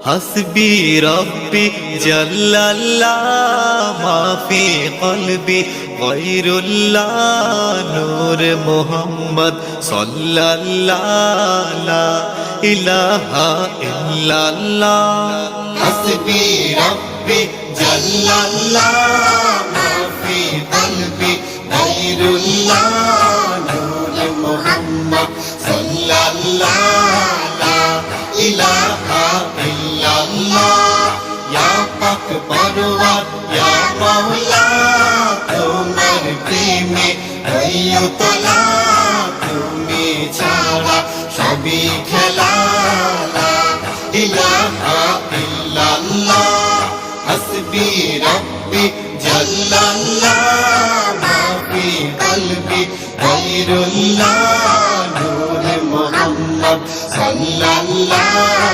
حسبي ربي جل الله ما في قلبي غير الله نور محمد صلى الله لا إله إلا الله حسبي ربي جل الله ما في قلبي غير الله نور محمد صلى الله لا إله إلا الله يا পাক পরওয়ার ইয়া মাওলা তোমার প্রেমে হইও তোলা তুমি ছাড়া সবই খেলা লা ইলাহা ইল্লাল্লাহ হাসবি রব্বি জাল্লাল্লাহ মা ফি কলবি গায়রুল্লাহ নূর মুহাম্মদ সাল্লাল্লাহ